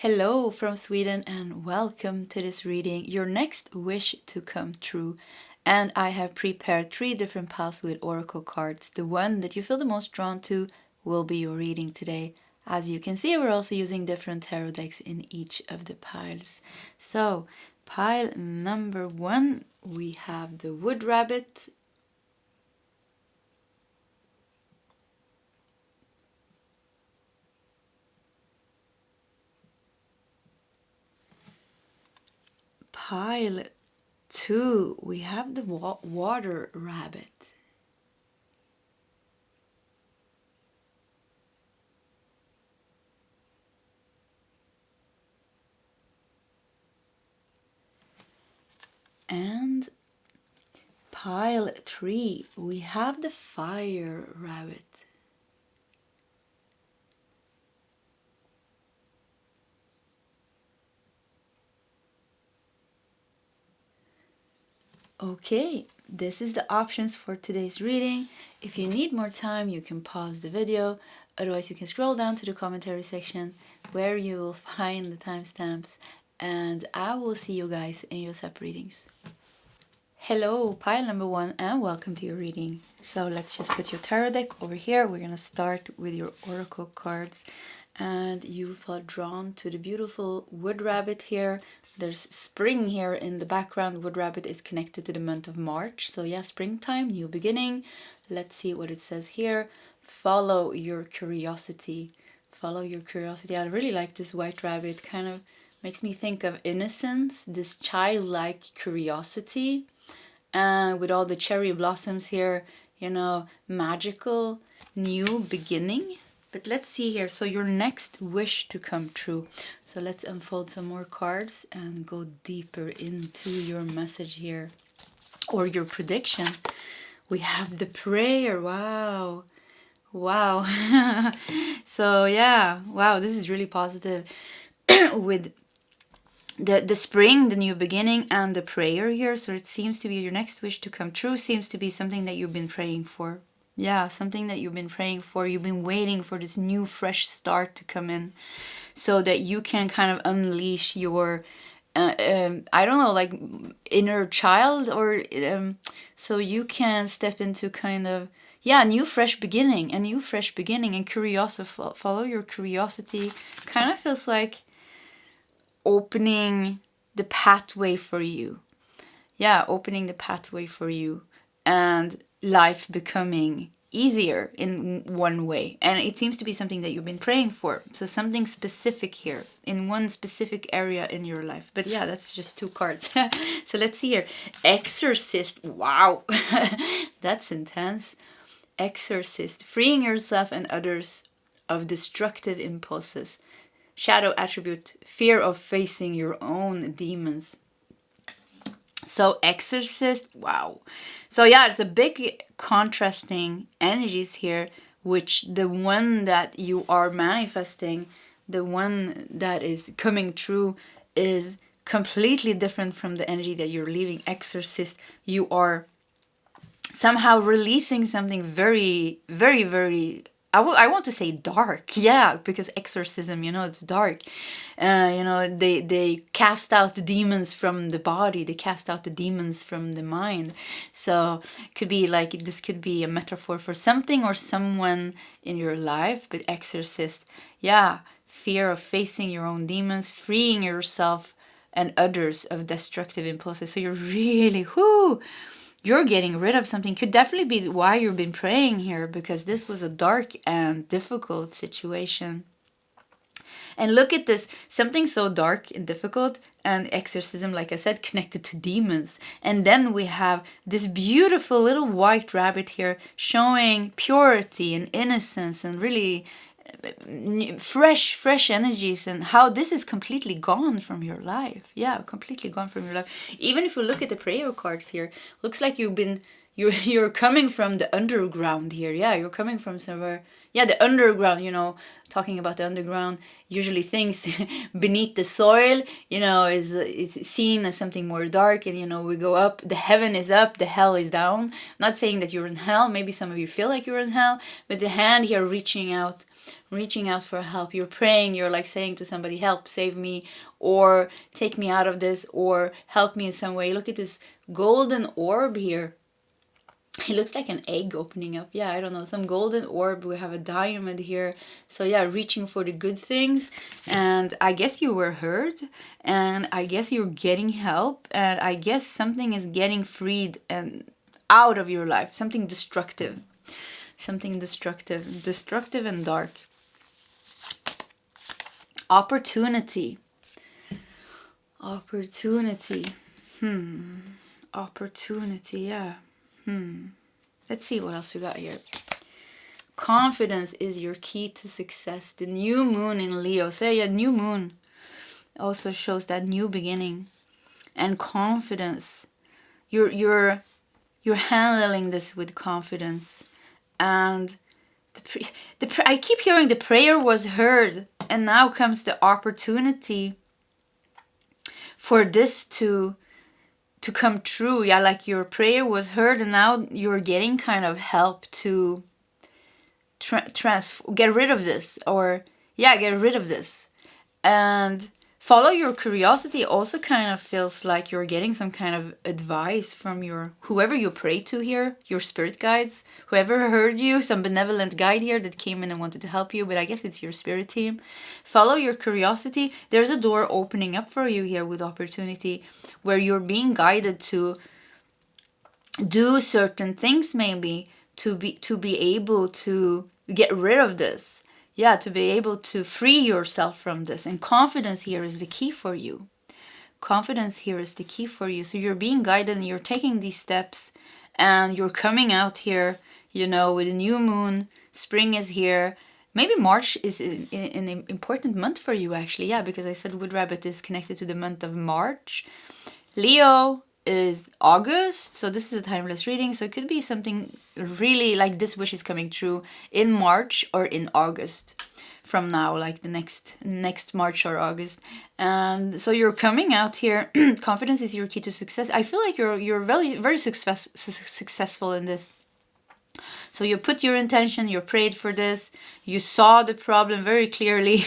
Hello from Sweden and welcome to this reading, Your Next Wish to Come True. And I have prepared 3 different piles with oracle cards. The one that you feel the most drawn to will be your reading today. As you can see, we're also using different tarot decks in each of the piles. So, pile number 1, we have the Wood Rabbit. Pile 2, we have the Water Rabbit. And pile 3, we have the Fire Rabbit. Okay, this is the options for today's reading. If you need more time, you can pause the video. Otherwise, you can scroll down to the commentary section where you will find the timestamps. And I will see you guys in your sub readings. Hello, pile number 1, and welcome to your reading. So let's just put your tarot deck over here. We're going to start with your oracle cards. And you felt drawn to the beautiful Wood Rabbit here. There's spring here in the background. Wood Rabbit is connected to the month of March. So yeah, springtime, new beginning. Let's see what it says here. Follow your curiosity. Follow your curiosity. I really like this white rabbit. Kind of makes me think of innocence, this childlike curiosity. And with all the cherry blossoms here, you know, magical new beginning. But let's see here. So your next wish to come true. So let's unfold some more cards and go deeper into your message here. Or your prediction. We have the prayer. Wow. Wow. So yeah. Wow, this is really positive. With the spring, the new beginning, and the prayer here. So it seems to be your next wish to come true. Seems to be something that you've been praying for. Yeah, something that you've been praying for. You've been waiting for this new fresh start to come in so that you can kind of unleash your, I don't know, like inner child, or so you can step into kind of, yeah, a new fresh beginning and curiosity. Follow your curiosity. Kind of feels like opening the pathway for you. Yeah, opening the pathway for you. And life becoming easier in one way. And it seems to be something that you've been praying for. So something specific here in one specific area in your life. But yeah, that's just 2 cards. So let's see here. Exorcist. Wow. That's intense. Exorcist. Freeing yourself and others of destructive impulses. Shadow attribute. Fear of facing your own demons. So exorcist, wow. So yeah, it's a big contrasting energies here, which the one that you are manifesting, the one that is coming true is completely different from the energy that you're leaving. Exorcist, you are somehow releasing something very, very, very, I want to say dark, yeah, because exorcism, you know, it's dark. You know, they cast out the demons from the body, they cast out the demons from the mind. So it could be like, this could be a metaphor for something or someone in your life, but exorcist, yeah, fear of facing your own demons, freeing yourself and others of destructive impulses. So you're really, you're getting rid of something. Could definitely be why you've been praying here, because this was a dark and difficult situation. And look at this, something so dark and difficult, and exorcism, like I said, connected to demons. And then we have this beautiful little white rabbit here showing purity and innocence and really fresh energies, and how this is completely gone from your life. Yeah, completely gone from your life. Even if you look at the prayer cards here, looks like you're coming from the underground here. Yeah, you're coming from somewhere. Yeah, the underground, you know, talking about the underground, usually things beneath the soil, you know, is seen as something more dark. And, you know, we go up, the heaven is up, the hell is down. I'm not saying that you're in hell. Maybe some of you feel like you're in hell, but the hand here reaching out reaching out for help. You're praying, you're like saying to somebody, help, save me, or take me out of this, or help me in some way. Look at this golden orb here. It looks like an egg opening up. Yeah, I don't know, some golden orb. We have a diamond here. So yeah, reaching for the good things. And I guess you were heard, and I guess you're getting help, and I guess something is getting freed and out of your life. Something destructive. Something destructive and dark. Opportunity. Opportunity, yeah. Let's see what else we got here. Confidence is your key to success. The new moon in Leo. So yeah, new moon also shows that new beginning and confidence. You're handling this with confidence, and I keep hearing the prayer was heard, and now comes the opportunity for this to come true. Yeah, like your prayer was heard, and now you're getting kind of help to get rid of this, or yeah, get rid of this. And follow your curiosity also kind of feels like you're getting some kind of advice from your whoever you pray to here, your spirit guides, whoever heard you, some benevolent guide here that came in and wanted to help you, but I guess it's your spirit team. Follow your curiosity. There's a door opening up for you here with opportunity, where you're being guided to do certain things, maybe to be able to get rid of this. Yeah, to be able to free yourself from this. And confidence here is the key for you. Confidence here is the key for you. So you're being guided and you're taking these steps, and you're coming out here, you know, with a new moon. Spring is here. Maybe March is an important month for you, actually. Yeah, because I said Wood Rabbit is connected to the month of March. Leo is August, so this is a timeless reading. So it could be something really like this wish is coming true in March or in August from now, like the next March or August. And so you're coming out here. Confidence is your key to success. I feel like you're very successful in this. So you put your intention, you prayed for this, you saw the problem very clearly.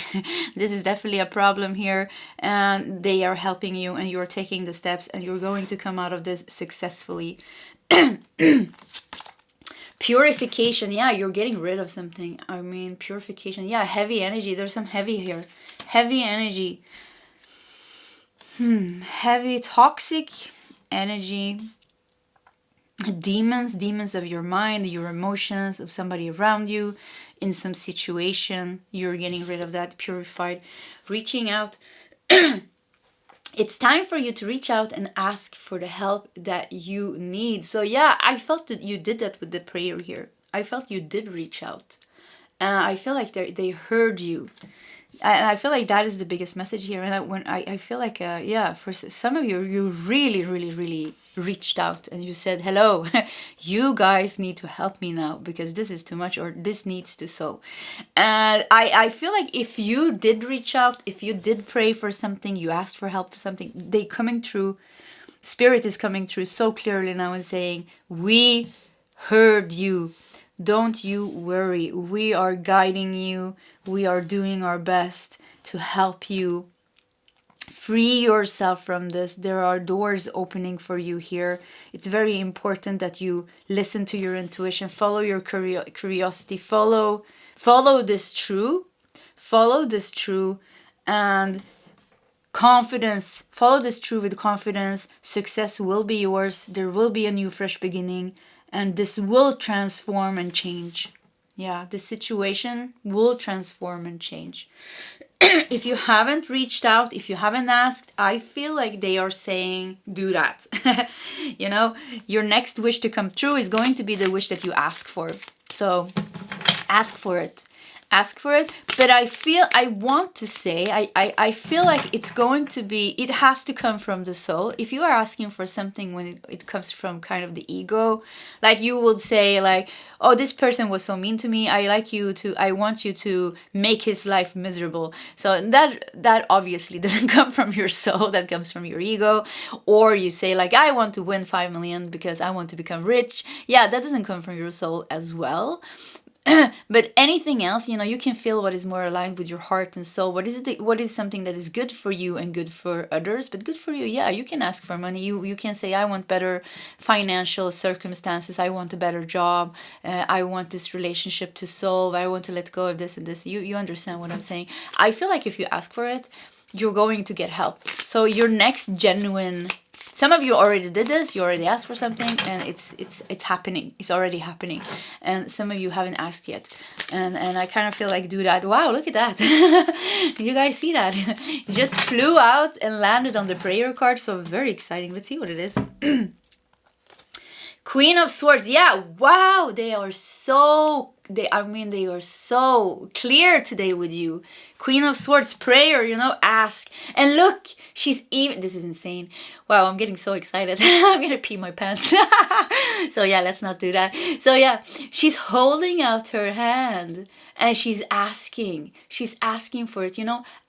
This is definitely a problem here, and they are helping you, and you're taking the steps, and you're going to come out of this successfully. Purification, yeah, you're getting rid of something. I mean, purification, yeah, heavy energy. There's some heavy here. Heavy energy. Heavy, toxic energy. Demons of your mind, your emotions, of somebody around you, in some situation. You're getting rid of that, purified. Reaching out. It's time for you to reach out and ask for the help that you need. So yeah, I felt that you did that with the prayer here. I felt you did reach out. I feel like they heard you. And I feel like that is the biggest message here. And I feel like, yeah, for some of you, you really, really, really reached out and you said, hello, you guys need to help me now because this is too much, or this needs to so. And I feel like if you did reach out, if you did pray for something, you asked for help for something, they coming through, Spirit is coming through so clearly now and saying, we heard you. Don't you worry. We are guiding you. We are doing our best to help you free yourself from this. There are doors opening for you here. It's very important that you listen to your intuition, follow your curiosity, follow this true. Follow this true and confidence. Follow this true with confidence. Success will be yours. There will be a new fresh beginning. And this will transform and change. Yeah, the situation will transform and change. If you haven't reached out, if you haven't asked, I feel like they are saying, do that. You know, your next wish to come true is going to be the wish that you ask for. So ask for it. Ask for it. But I feel like it's going to be, it has to come from the soul. If you are asking for something when it comes from kind of the ego, like you would say like, oh, this person was so mean to me. I want you to make his life miserable. So that obviously doesn't come from your soul. That comes from your ego. Or you say like, I want to win 5 million because I want to become rich. Yeah, that doesn't come from your soul as well. But anything else, you can feel what is more aligned with your heart and soul. What is something that is good for you and good for others, but good for you? Yeah, you can ask for money. You can say, I want better financial circumstances. I want a better job. I want this relationship to solve. I want to let go of this and this. You understand what I'm saying? I feel like if you ask for it, you're going to get help. So your next genuine, some of you already did this, you already asked for something, and it's happening. It's already happening. And some of you haven't asked yet. And I kind of feel like do that. Wow, look at that. You guys see that? It just flew out and landed on the prayer card. So very exciting. Let's see what it is. Queen of Swords. Yeah, wow. They are so clear today with you. Queen of Swords, prayer, ask. And look, she's even, this is insane. Wow, I'm getting so excited. I'm gonna pee my pants. So yeah, let's not do that. So yeah, she's holding out her hand and she's asking for it,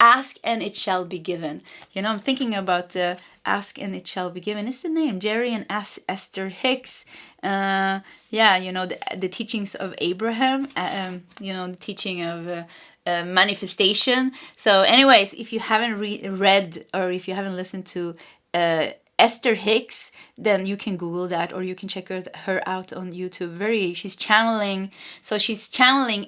ask and it shall be given. I'm thinking about ask and it shall be given. It's the name, Jerry and Esther Hicks. The teachings of Abraham, the teaching of manifestation. So anyways, if you haven't read or if you haven't listened to Esther Hicks, then you can Google that, or you can check her out on YouTube. She's channeling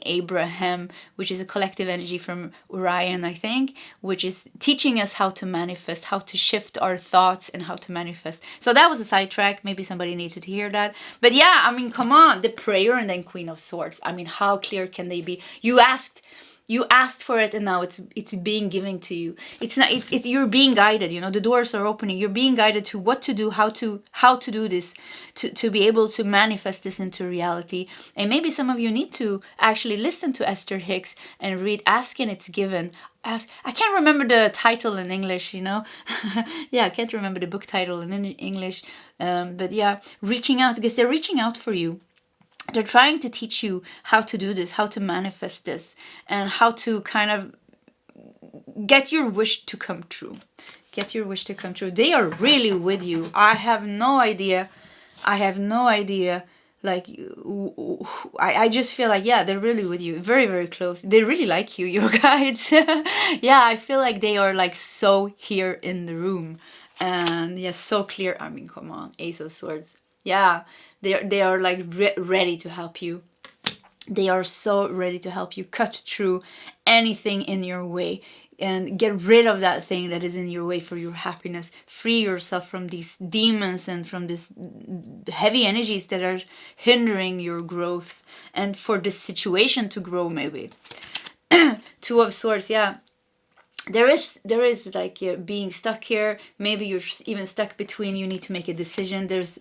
Abraham, which is a collective energy from Orion, I think, which is teaching us how to manifest, how to shift our thoughts and how to manifest. So that was a sidetrack. Maybe somebody needed to hear that. But yeah, come on, the prayer and then Queen of Swords. How clear can they be? You asked for it and now it's being given to you. It's not, it's you're being guided, the doors are opening. You're being guided to what to do, how to do this, to be able to manifest this into reality. And maybe some of you need to actually listen to Esther Hicks and read Ask and It's Given. I can't remember the title in English, Yeah, I can't remember the book title in English. But yeah, reaching out, because they're reaching out for you. They're trying to teach you how to do this, how to manifest this, and how to kind of get your wish to come true. Get your wish to come true. They are really with you. I have no idea. Like, I just feel like, yeah, they're really with you. Very, very close. They really like you, your guides. Yeah, I feel like they are like so here in the room. And yeah, so clear. Come on. Ace of Swords. Yeah, they are like ready to help you. They are so ready to help you cut through anything in your way and get rid of that thing that is in your way for your happiness. Free yourself from these demons and from these heavy energies that are hindering your growth and for this situation to grow, maybe. Two of Swords, yeah. There is like being stuck here. Maybe you're even stuck between, you need to make a decision. There's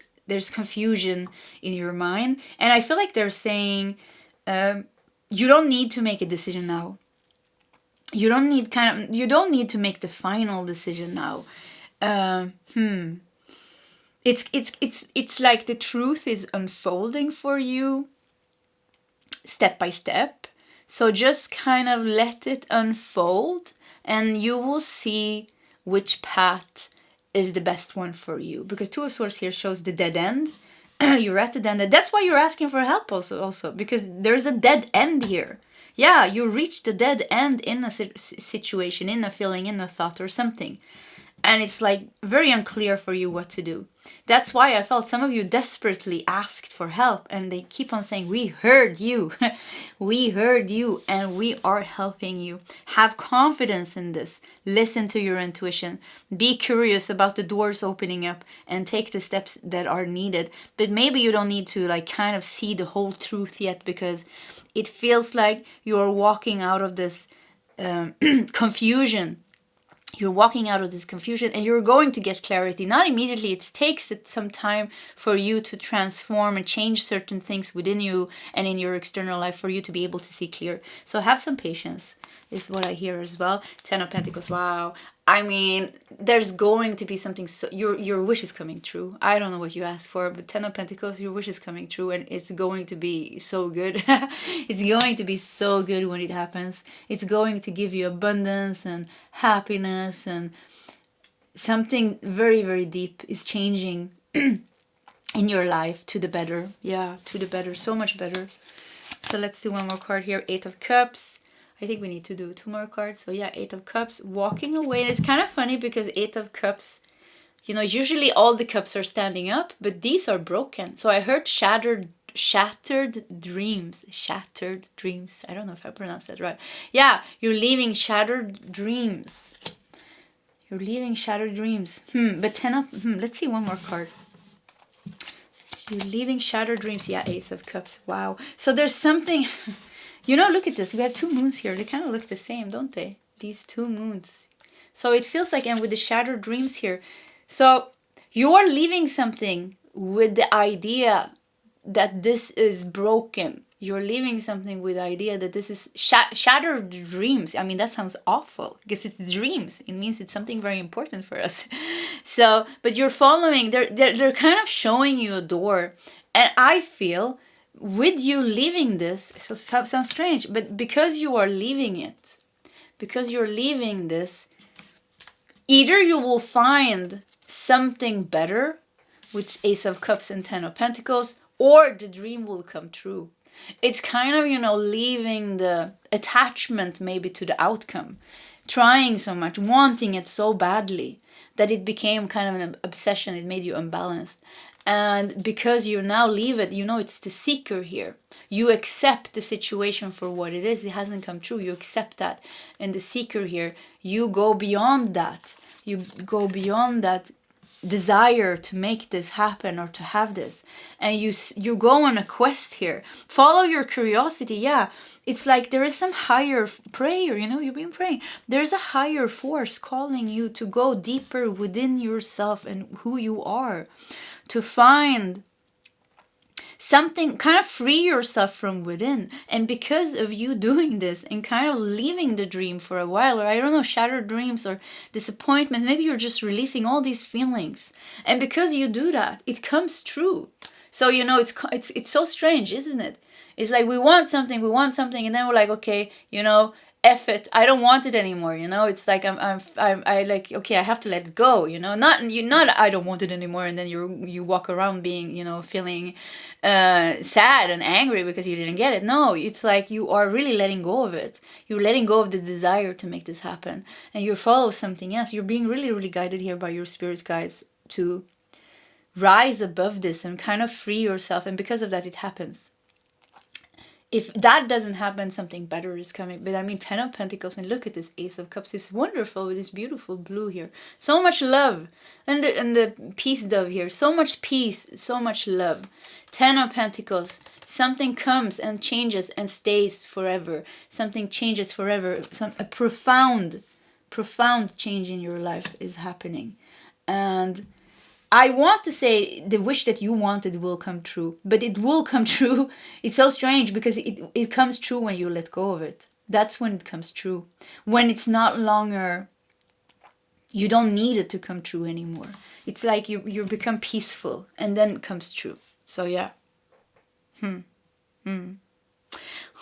confusion in your mind. And I feel like they're saying, you don't need to make a decision now. You don't need to make the final decision now. It's like the truth is unfolding for you step by step. So just kind of let it unfold and you will see which path is the best one for you. Because Two of Swords here shows the dead end. You're at the dead end. That's why you're asking for help also because there's a dead end here. Yeah, you reach the dead end in a situation, in a feeling, in a thought or something. And it's like very unclear for you what to do. That's why I felt some of you desperately asked for help and they keep on saying, we heard you. We heard you and we are helping you. Have confidence in this. Listen to your intuition. Be curious about the doors opening up and take the steps that are needed. But maybe you don't need to like kind of see the whole truth yet because it feels like you're walking out of this confusion. You're walking out of this confusion and you're going to get clarity. Not immediately. It takes some time for you to transform and change certain things within you and in your external life for you to be able to see clear. So have some patience is what I hear as well. 10 of Pentacles. Wow. I mean, there's going to be something. So your wish is coming true. I don't know what you asked for, but 10 of Pentacles, your wish is coming true and it's going to be so good. It's going to be so good when it happens. It's going to give you abundance and happiness and something very, very deep is changing in your life to the better. Yeah, to the better. So much better. So let's do one more card here. 8 of Cups. I think we need to do 2 more cards. So yeah, 8 of Cups, walking away. And it's kind of funny because 8 of Cups, you know, usually all the cups are standing up, but these are broken. So I heard shattered dreams. Shattered dreams. I don't know if I pronounced that right. Yeah, you're leaving shattered dreams. You're leaving shattered dreams. But 10 of... let's see one more card. You're leaving shattered dreams. Yeah, Ace of Cups. Wow. So there's something... You know, look at this. We have 2 moons here. They kind of look the same, don't they? These 2 moons. So it feels like, and with the shattered dreams here. So you're leaving something with the idea that this is broken. You're leaving something with the idea that this is shattered dreams. I mean, that sounds awful because it's dreams. It means it's something very important for us. So, but you're following, they're kind of showing you a door. And I feel with you leaving this, so it sounds strange, but because you are leaving it, because you're leaving this, either you will find something better with Ace of Cups and 10 of Pentacles, or the dream will come true. It's kind of, you know, leaving the attachment maybe to the outcome, trying so much, wanting it so badly that it became kind of an obsession. It made you unbalanced. And because you now leave it, you know, it's the seeker here. You accept the situation for what it is. It hasn't come true. You accept that. And the seeker here, you go beyond that. You go beyond that desire to make this happen or to have this, and you go on a quest here. Follow your curiosity. Yeah, it's like there is some higher prayer, you know, you've been praying. There's a higher force calling you to go deeper within yourself and who you are, to find something, kind of free yourself from within. And because of you doing this and kind of leaving the dream for a while, or I don't know, shattered dreams or disappointments, maybe you're just releasing all these feelings. And because you do that, it comes true. So, you know, it's so strange, isn't it? It's like we want something, and then we're like, okay, you know, F it, I don't want it anymore, you know. It's like I like, okay, I have to let it go, you know. Not I don't want it anymore, and then you walk around being, you know, feeling sad and angry because you didn't get it. No, it's like you are really letting go of it. You're letting go of the desire to make this happen, and you follow something else. You're being really, really guided here by your spirit guides to rise above this and kind of free yourself, and because of that, it happens. If that doesn't happen, something better is coming. But I mean, 10 of Pentacles, and look at this Ace of Cups. It's wonderful with this beautiful blue here. So much love. And the peace dove here. So much peace, so much love. 10 of Pentacles. Something comes and changes and stays forever. Something changes forever. A profound change in your life is happening. And I want to say the wish that you wanted will come true, but it will come true. It's so strange because it comes true when you let go of it. That's when it comes true. When it's not longer, you don't need it to come true anymore. It's like you become peaceful and then it comes true. So yeah.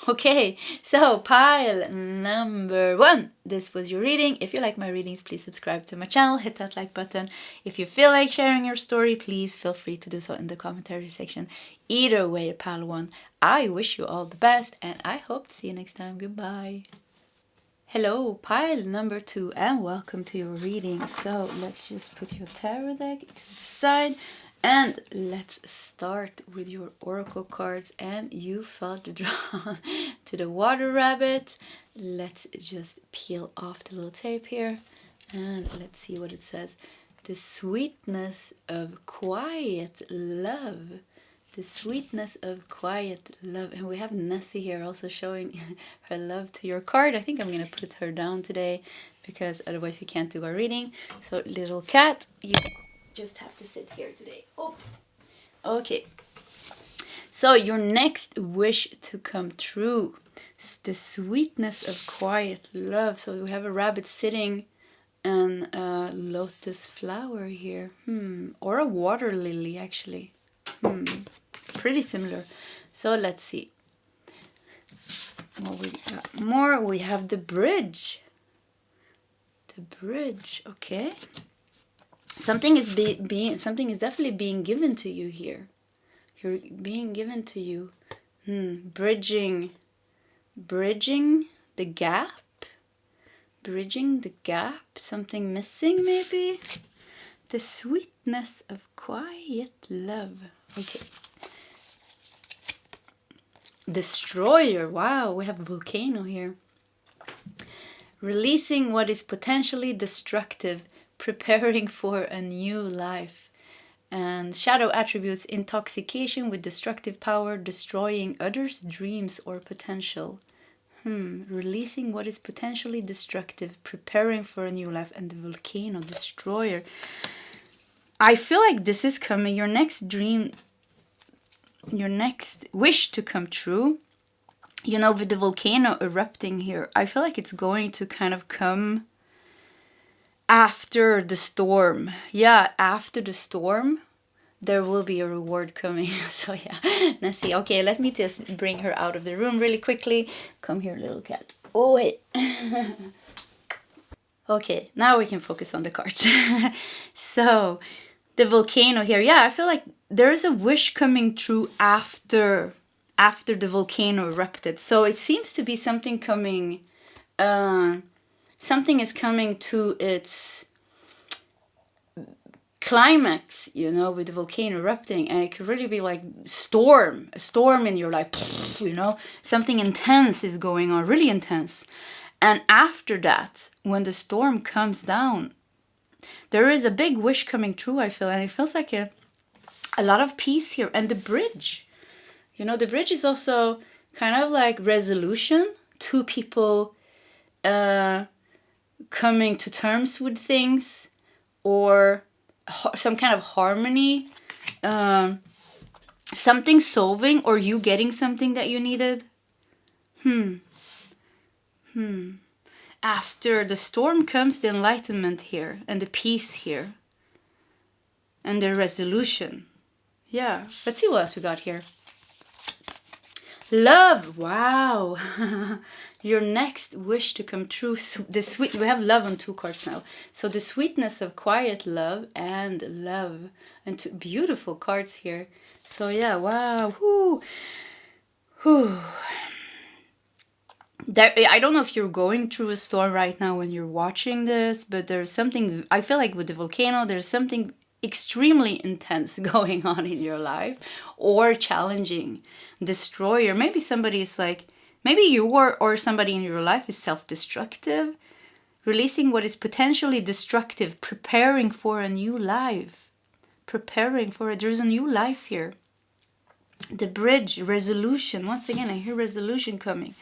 Okay, so pile number 1. This was your reading. If you like my readings, please subscribe to my channel. Hit that like button. If you feel like sharing your story, please feel free to do so in the commentary section. Either way, pile 1, I wish you all the best, and I hope to see you next time. Goodbye. Hello, pile number 2, and welcome to your reading. So let's just put your tarot deck to the side. And let's start with your oracle cards, and you felt drawn to the water rabbit. Let's just peel off the little tape here and let's see what it says. The sweetness of quiet love. The sweetness of quiet love. And we have Nessie here also showing her love to your card. I think I'm going to put her down today because otherwise we can't do our reading. So little cat, you just have to sit here today. Oh, okay. So your next wish to come true, the sweetness of quiet love. So we have a rabbit sitting and a lotus flower here, or a water lily actually, pretty similar. So let's see what we got more. We have the bridge. The bridge, okay. Something is something is definitely being given to you here. You're being given to you. Bridging the gap. Bridging the gap. Something missing, maybe. The sweetness of quiet love. Okay. Destroyer. Wow, we have a volcano here. Releasing what is potentially destructive, preparing for a new life. And shadow attributes: intoxication with destructive power, destroying others' dreams or potential. Releasing what is potentially destructive, preparing for a new life, and the volcano. Destroyer. I feel like this is coming. Your next dream, your next wish to come true. You know, with the volcano erupting here, I feel like it's going to kind of come after the storm. Yeah, after the storm, there will be a reward coming. So yeah, let's see. Okay, let me just bring her out of the room really quickly. Come here, little cat. Oh, wait. Okay, now we can focus on the cards. So, the volcano here. Yeah, I feel like there's a wish coming true after the volcano erupted. So it seems to be something coming, something is coming to its climax, you know, with the volcano erupting. And it could really be like a storm in your life, you know, something intense is going on, really intense. And after that, when the storm comes down, there is a big wish coming true, I feel. And it feels like a lot of peace here. And the bridge. You know, the bridge is also kind of like resolution. Two people coming to terms with things, or some kind of harmony. Something solving, or you getting something that you needed. After the storm comes the enlightenment here, and the peace here. And the resolution. Yeah, let's see what else we got here. Love. Wow. Your next wish to come true. The sweet. We have love on 2 cards now. So the sweetness of quiet love and love. And 2 beautiful cards here. So yeah, wow. Whoo. Whoo. I don't know if you're going through a storm right now when you're watching this, but there's something, I feel like with the volcano, there's something extremely intense going on in your life, or challenging. Destroyer. Maybe somebody is like, maybe you or somebody in your life is self-destructive. Releasing what is potentially destructive, preparing for a new life. There's a new life here. The bridge, resolution. Once again, I hear resolution coming.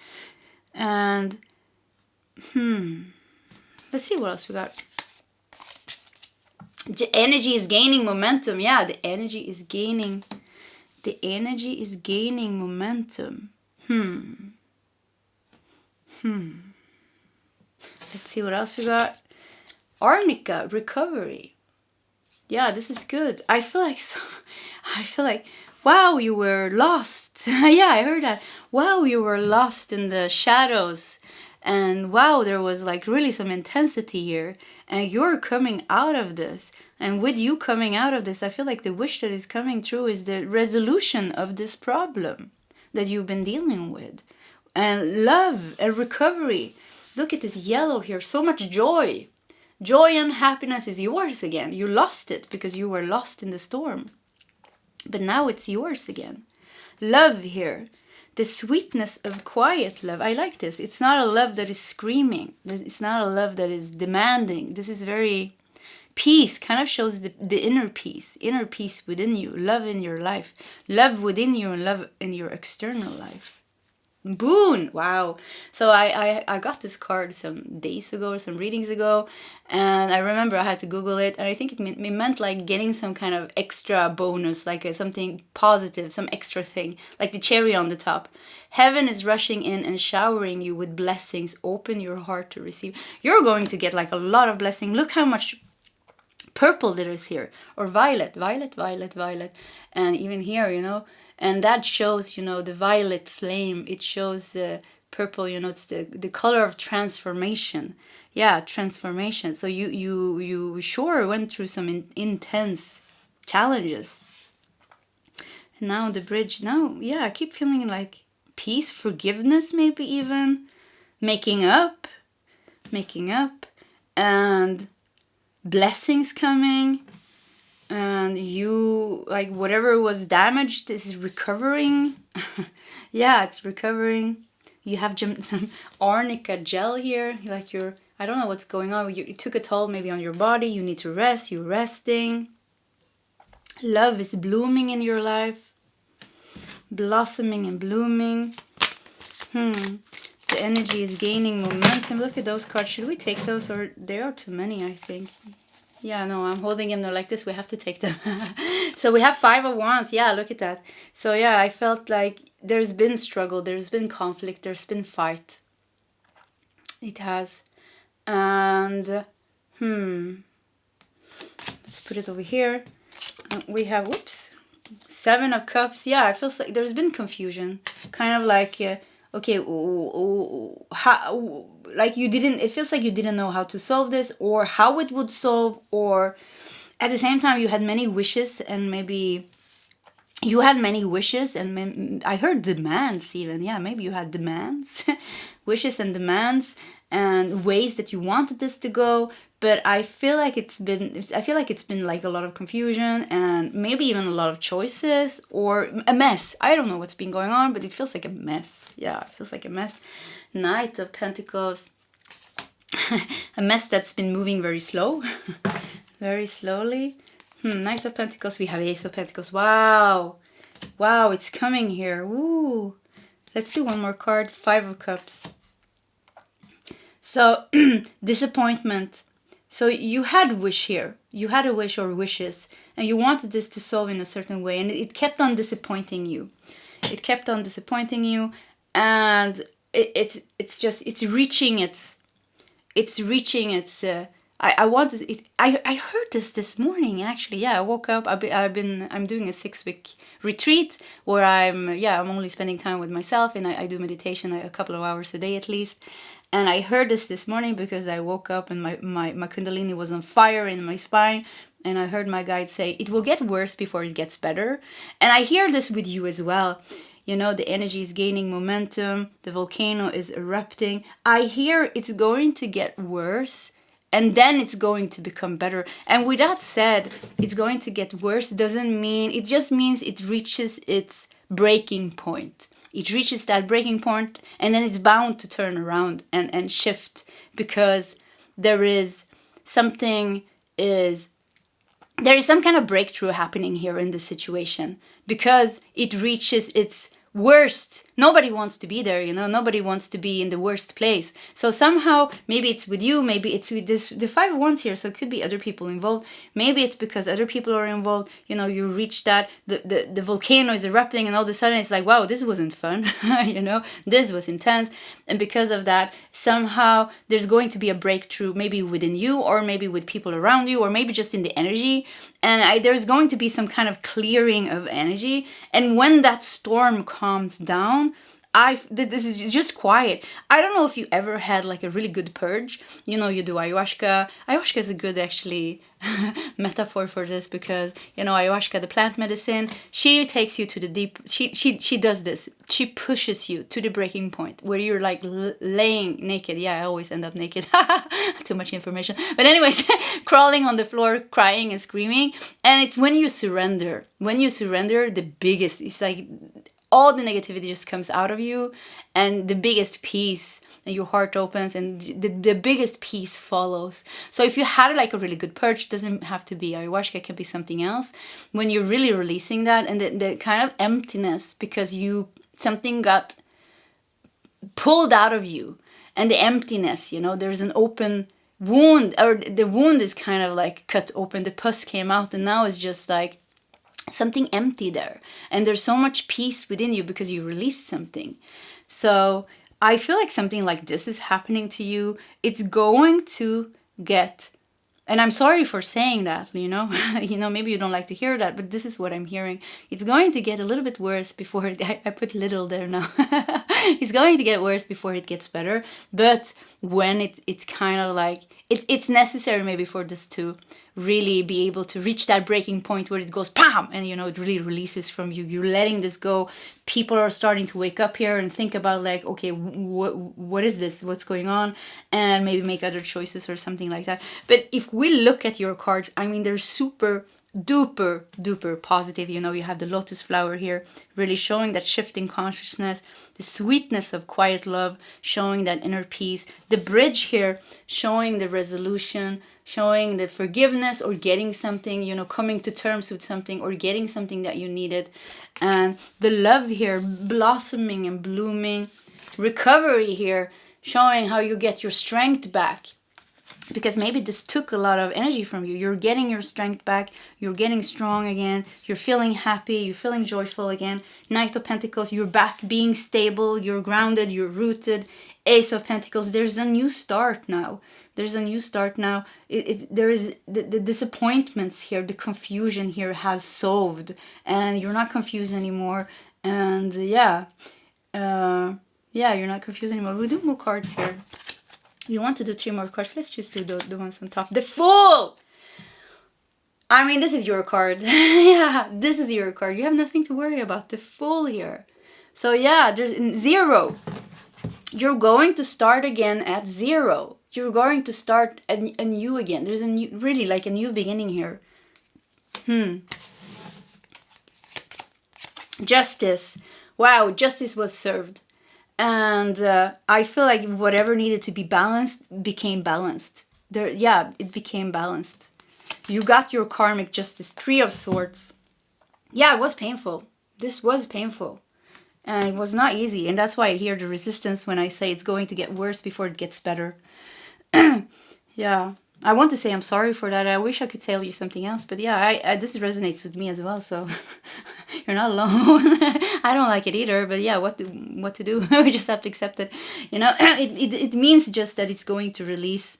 And, let's see what else we got. The energy is gaining momentum. Yeah, the energy is gaining momentum. Let's see what else we got. Arnica, recovery. Yeah, this is good. I feel like, wow, you were lost. Yeah, I heard that. Wow, you were lost in the shadows. And wow, there was like really some intensity here. And you're coming out of this. And with you coming out of this, I feel like the wish that is coming true is the resolution of this problem that you've been dealing with. And love and recovery. Look at this yellow here. So much joy. Joy and happiness is yours again. You lost it because you were lost in the storm. But now it's yours again. Love here. The sweetness of quiet love. I like this. It's not a love that is screaming. It's not a love that is demanding. This is very peace. Kind of shows the inner peace within you. Love in your life. Love within you and love in your external life. Boon. Wow. So I got this card some days ago or some readings ago, and I remember I had to Google it, and I think it meant like getting some kind of extra bonus, like something positive, some extra thing, like the cherry on the top. Heaven is rushing in and showering you with blessings. Open your heart to receive. You're going to get like a lot of blessing. Look how much purple there is here, or violet, and even here, you know. And that shows, you know, the violet flame. It shows the purple, you know, it's the color of transformation. Yeah, transformation. So you sure went through some intense challenges. And now the bridge. Now, yeah, I keep feeling like peace, forgiveness, maybe even making up, and blessings coming. And you, like, whatever was damaged is recovering. Yeah, it's recovering. You have some arnica gel here, like I don't know what's going on. You took a toll maybe on your body. You need to rest. You're resting. Love is blooming in your life. Blossoming and blooming. The energy is gaining momentum. Look at those cards. Should we take those, or there are too many, I think. Yeah, no, I'm holding them. They're like this. We have to take them. So we have 5 of Wands. Yeah, look at that. So yeah, I felt like there's been struggle. There's been conflict. There's been fight. It has. And, let's put it over here. We have, 7 of Cups. Yeah, it feels like there's been confusion. Kind of like, okay, how, like you didn't, it feels like you didn't know how to solve this, or how it would solve, or at the same time you had many wishes, and maybe you had many wishes, and I heard demands even. Yeah, maybe you had demands, wishes and demands, and ways that you wanted this to go. But I feel like it's been like a lot of confusion, and maybe even a lot of choices, or a mess. I don't know what's been going on, but it feels like a mess. Yeah, it feels like a mess. Knight of Pentacles. A mess that's been moving very slow. Very slowly. Knight of Pentacles. We have Ace of Pentacles. Wow. Wow, it's coming here. Woo. Let's do one more card. 5 of Cups. So, disappointment. So you had a wish here. You had a wish or wishes, and you wanted this to solve in a certain way, and it kept on disappointing you. It kept on disappointing you, and it's reaching its. I heard this morning, actually. Yeah, I woke up. I'm doing a 6-week retreat where I'm only spending time with myself, and I do meditation a couple of hours a day at least. And I heard this morning because I woke up and my Kundalini was on fire in my spine. And I heard my guide say, it will get worse before it gets better. And I hear this with you as well. You know, the energy is gaining momentum. The volcano is erupting. I hear it's going to get worse, and then it's going to become better. And with that said, it's going to get worse doesn't mean, it just means it reaches its breaking point. It reaches that breaking point, and then it's bound to turn around and shift, because there is some kind of breakthrough happening here in this situation, because it reaches its worst. Nobody wants to be there, you know. Nobody wants to be in the worst place. So somehow, maybe it's with you, maybe it's with the 5 of Wands here, so it could be other people involved. Maybe it's because other people are involved. You know, you reach that, the volcano is erupting, and all of a sudden it's like, wow, this wasn't fun. You know, this was intense. And because of that, somehow there's going to be a breakthrough, maybe within you, or maybe with people around you, or maybe just in the energy. And there's going to be some kind of clearing of energy. And when that storm calms down, this is just quiet. I don't know if you ever had like a really good purge. You know, you do ayahuasca. Ayahuasca is a good, actually, metaphor for this, because, you know, ayahuasca, the plant medicine, she takes you to the deep. She does this. She pushes you to the breaking point where you're like laying naked. Yeah, I always end up naked. Too much information. But anyways, crawling on the floor, crying and screaming. And it's when you surrender. When you surrender, the biggest, it's like all the negativity just comes out of you, and the biggest peace, and your heart opens, and the biggest peace follows. So if you had like a really good purge, it doesn't have to be ayahuasca, it can be something else. When you're really releasing that, and the kind of emptiness, because something got pulled out of you, and the emptiness, you know, there's an open wound, or the wound is kind of like cut open, the pus came out, and now it's just like something empty there, and there's so much peace within you because you released something. So I feel like something like this is happening to you. It's going to get, and I'm sorry for saying that, you know, maybe you don't like to hear that, but this is what I'm hearing. It's going to get a little bit worse before I put little there now. It's going to get worse before it gets better. But when it's kind of like, it's necessary maybe for this to really be able to reach that breaking point where it goes PAM, and you know, it really releases from you. You're letting this go. People are starting to wake up here and think about like, okay, what is this? What's going on? And maybe make other choices or something like that. But if we look at your cards, I mean, they're super duper positive. You know, you have the lotus flower here, really showing that shift in consciousness, the sweetness of quiet love, showing that inner peace. The bridge here, showing the resolution, showing the forgiveness or getting something, you know, coming to terms with something or getting something that you needed. And the love here, blossoming and blooming. Recovery here, showing how you get your strength back. Because maybe this took a lot of energy from you. You're getting your strength back. You're getting strong again. You're feeling happy. You're feeling joyful again. Knight of Pentacles, you're back being stable. You're grounded. You're rooted. Ace of Pentacles, there's a new start now. There's a new start now. There is the disappointments here. The confusion here has solved. And you're not confused anymore. And yeah, you're not confused anymore. We'll do more cards here. You want to do 3 more cards? Let's just do the ones on top. The Fool! I mean, this is your card. Yeah, this is your card. You have nothing to worry about. The Fool here. So yeah, there's 0. You're going to start again at 0. You're going to start anew again. There's a new, really like a new beginning here. Justice. Wow, justice was served. And I feel like whatever needed to be balanced became balanced. It became balanced. You got your karmic justice. 3 of Swords. Yeah, it was painful. This was painful. And it was not easy. And that's why I hear the resistance when I say it's going to get worse before it gets better. Yeah. I want to say I'm sorry for that. I wish I could tell you something else. But yeah, this resonates with me as well. So you're not alone. I don't like it either. But yeah, what to do? We just have to accept it. You know, it means just that it's going to release.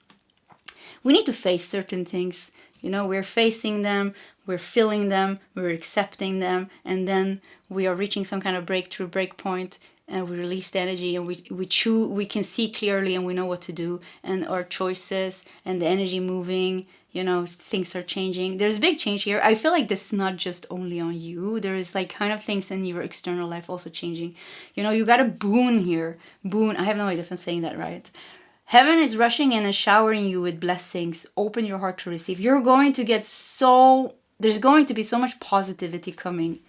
We need to face certain things. You know, we're facing them. We're feeling them. We're accepting them. And then we are reaching some kind of breakthrough, break point. And we release the energy, and we can see clearly, and we know what to do, and our choices and the energy moving, you know, things are changing. There's a big change here. I feel like this is not just only on you. There is like kind of things in your external life also changing. You know, you got a boon here. Boon. I have no idea if I'm saying that right. Heaven is rushing in and showering you with blessings. Open your heart to receive. You're going to get there's going to be so much positivity coming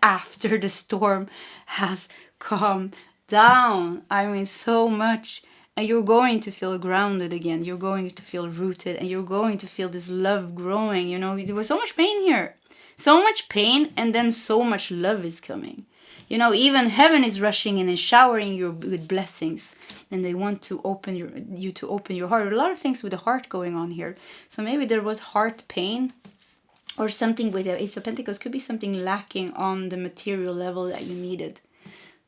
after the storm has calm down. I mean, so much. And you're going to feel grounded again. You're going to feel rooted, and you're going to feel this love growing. You know, there was so much pain here. So much pain, and then so much love is coming. You know, even heaven is rushing in and showering you with blessings. And they want to open you to open your heart. A lot of things with the heart going on here. So maybe there was heart pain, or something with the Ace of Pentacles. Could be something lacking on the material level that you needed.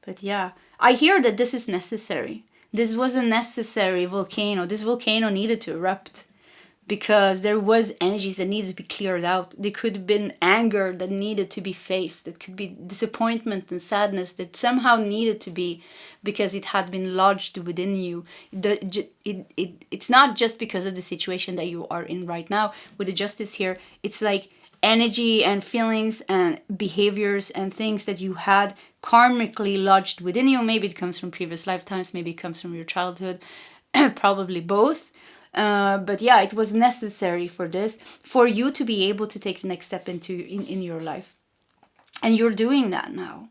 But yeah, I hear that this is necessary. This was a necessary volcano. This volcano needed to erupt because there was energies that needed to be cleared out. There could have been anger that needed to be faced. It could be disappointment and sadness that somehow needed to be, because it had been lodged within you. It's not just because of the situation that you are in right now. With the Justice here, it's like energy and feelings and behaviors and things that you had karmically lodged within you. Maybe it comes from previous lifetimes, maybe it comes from your childhood, probably both. But yeah, it was necessary for this, for you to be able to take the next step in your life. And you're doing that now.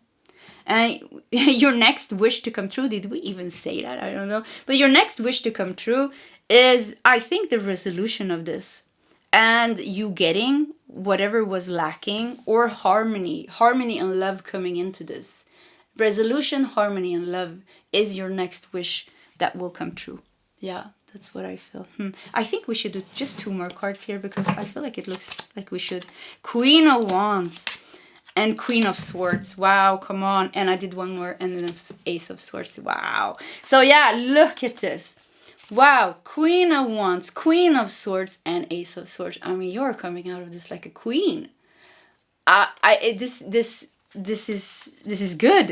And your next wish to come true, did we even say that? I don't know. But your next wish to come true is, I think, the resolution of this. And you getting whatever was lacking, or harmony and love coming into this. Resolution, harmony, and love is your next wish that will come true. Yeah, that's what I feel. I think we should do just 2 more cards here, because I feel like it looks like we should. Queen of Wands and Queen of Swords. Wow, come on. And I did 1 more, and then it's Ace of Swords. Wow. So yeah, look at this. Wow, Queen of Wands, Queen of Swords, and Ace of Swords. I mean, you're coming out of this like a queen. This is good.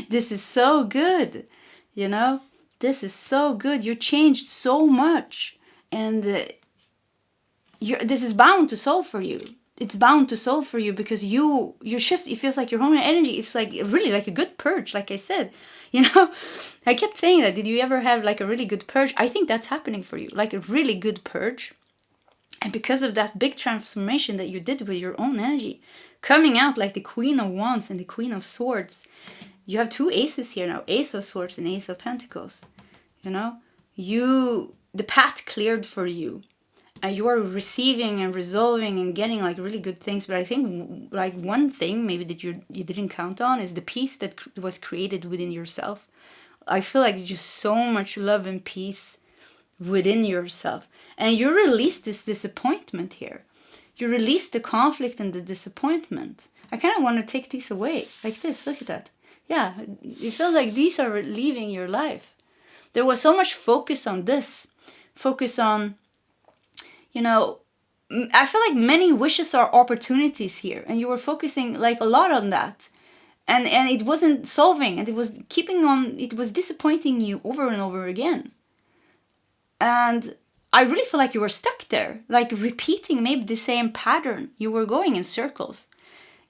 This is so good. You know, This is so good. You changed so much. And this is bound to solve for you. It's bound to solve for you because you shift. It feels like your own energy. It's like really like a good purge, like I said. You know, I kept saying that. Did you ever have like a really good purge? I think that's happening for you, like a really good purge. And because of that big transformation that you did with your own energy, coming out like the Queen of Wands and the Queen of Swords, you have two aces here now, Ace of Swords and Ace of Pentacles. You know, the path cleared for you. And you are receiving and resolving and getting like really good things. But I think like one thing maybe that you didn't count on is the peace that was created within yourself. I feel like just so much love and peace within yourself. And you release this disappointment here. You release the conflict and the disappointment. I kind of want to take these away like this. Look at that. Yeah, it feels like these are leaving your life. There was so much focus on this. Focus on, you know, I feel like many wishes are opportunities here. And you were focusing like a lot on that. And it wasn't solving. And it was keeping on, it was disappointing you over and over again. And I really feel like you were stuck there. Like repeating maybe the same pattern. You were going in circles.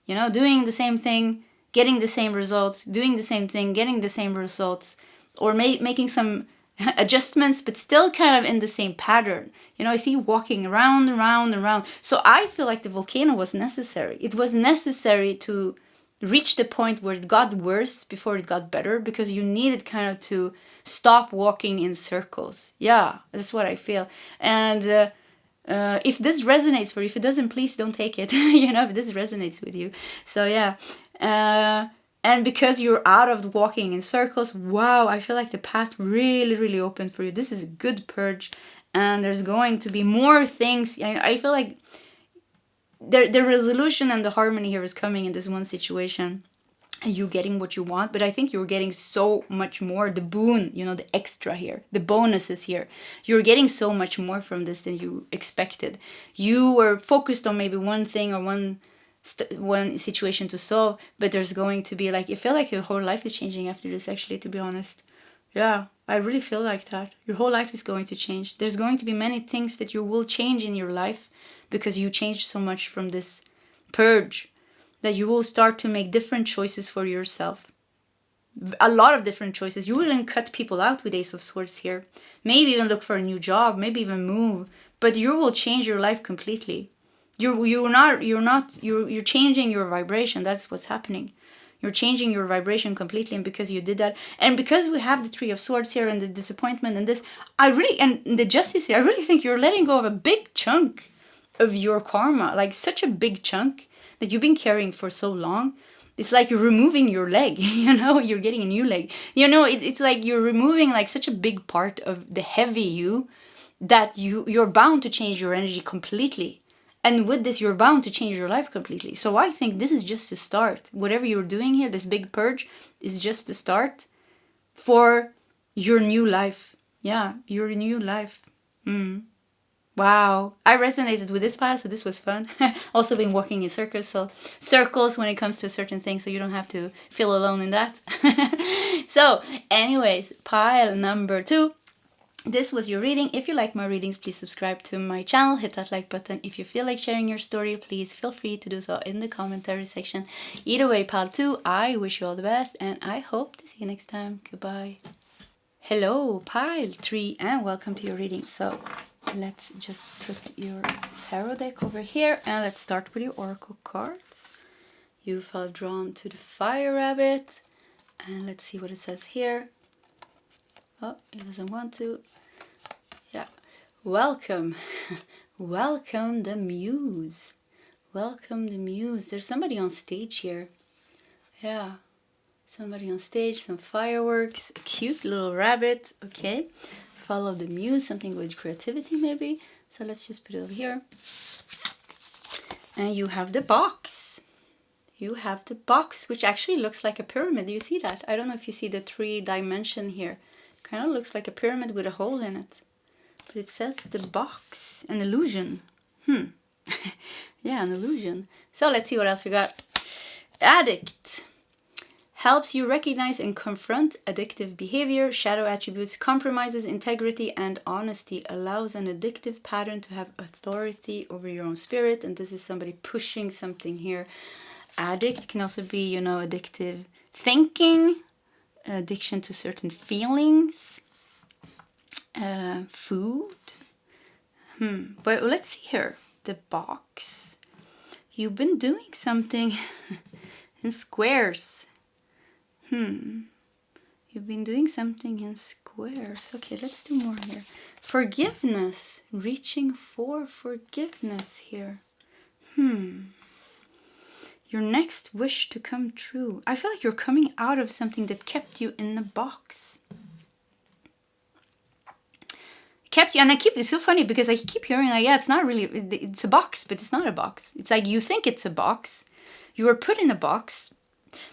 You know, doing the same thing, getting the same results, doing the same thing, getting the same results. Or making some adjustments, but still kind of in the same pattern. You know, I see you walking around and round and round. So I feel like the volcano was necessary. It was necessary to reach the point where it got worse before it got better, because you needed kind of to stop walking in circles. Yeah, that's what I feel. And if this resonates for you, if it doesn't, please don't take it. You know, if this resonates with you. So yeah. And because you're out of walking in circles, wow, I feel like the path really, really opened for you. This is a good purge. And there's going to be more things. I feel like the resolution and the harmony here is coming in this one situation. And you getting what you want. But I think you're getting so much more. The boon, you know, the extra here. The bonuses here. You're getting so much more from this than you expected. You were focused on maybe one thing or one situation to solve, but there's going to be like, you feel like your whole life is changing after this, actually, to be honest. Yeah, I really feel like that. Your whole life is going to change. There's going to be many things that you will change in your life because you changed so much from this purge, that you will start to make different choices for yourself. A lot of different choices. You will cut people out with Ace of Swords here. Maybe even look for a new job, maybe even move, but you will change your life completely. You're changing your vibration. That's what's happening. You're changing your vibration completely, and because you did that, and because we have the Three of Swords here and the disappointment and this, and the Justice here, I really think you're letting go of a big chunk of your karma, like such a big chunk that you've been carrying for so long. It's like you're removing your leg, you know, you're getting a new leg. You know, it's like you're removing like such a big part of the heavy you that you're bound to change your energy completely. And with this, you're bound to change your life completely. So I think this is just the start. Whatever you're doing here, this big purge, is just the start for your new life. Yeah, your new life. Wow. I resonated with this pile, so this was fun. Also been walking in circles, so circles when it comes to certain things, so you don't have to feel alone in that. So, anyways, pile number 2. This was your reading. If you like my readings, please subscribe to my channel, hit that like button. If you feel like sharing your story, please feel free to do so in the commentary section. Either way, pile 2, I wish you all the best, and I hope to see you next time. Goodbye. Hello, pile 3, and welcome to your reading. So let's just put your tarot deck over here, and let's start with your oracle cards. You felt drawn to the fire rabbit, and let's see what it says here. Oh, it doesn't want to. Yeah. Welcome. Welcome the muse. Welcome the muse. There's somebody on stage here. Yeah. Somebody on stage, some fireworks, a cute little rabbit. Okay. Follow the muse, something with creativity maybe. So let's just put it over here. And you have the box. You have the box, which actually looks like a pyramid. Do you see that? I don't know if you see the 3-dimension here. Kind of looks like a pyramid with a hole in it. But it says the box. An illusion. Yeah, an illusion. So let's see what else we got. Addict. helps you recognize and confront addictive behavior, shadow attributes, compromises integrity and honesty, allows an addictive pattern to have authority over your own spirit. And this is somebody pushing something here. Addict can also be, you know, addictive thinking, addiction to certain feelings, food. But let's see here. The box. You've been doing something in squares. You've been doing something in squares. Okay, let's do more here. Forgiveness. Reaching for forgiveness here. Your next wish to come true. I feel like you're coming out of something that kept you in a box. Kept you, and it's so funny because I keep hearing like, yeah, it's not really, it's a box, but it's not a box. It's like you think it's a box. You were put in a box,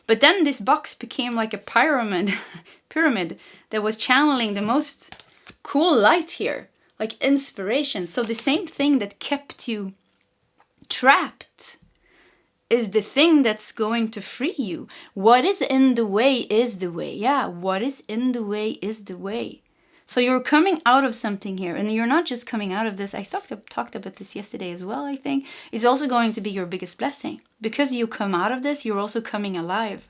but then this box became like a pyramid that was channeling the most cool light here, like inspiration. So the same thing that kept you trapped is the thing that's going to free you. What is in the way is the way. Yeah, what is in the way is the way. So you're coming out of something here, and you're not just coming out of this. I talked about this yesterday as well, I think. It's also going to be your biggest blessing. Because you come out of this, you're also coming alive.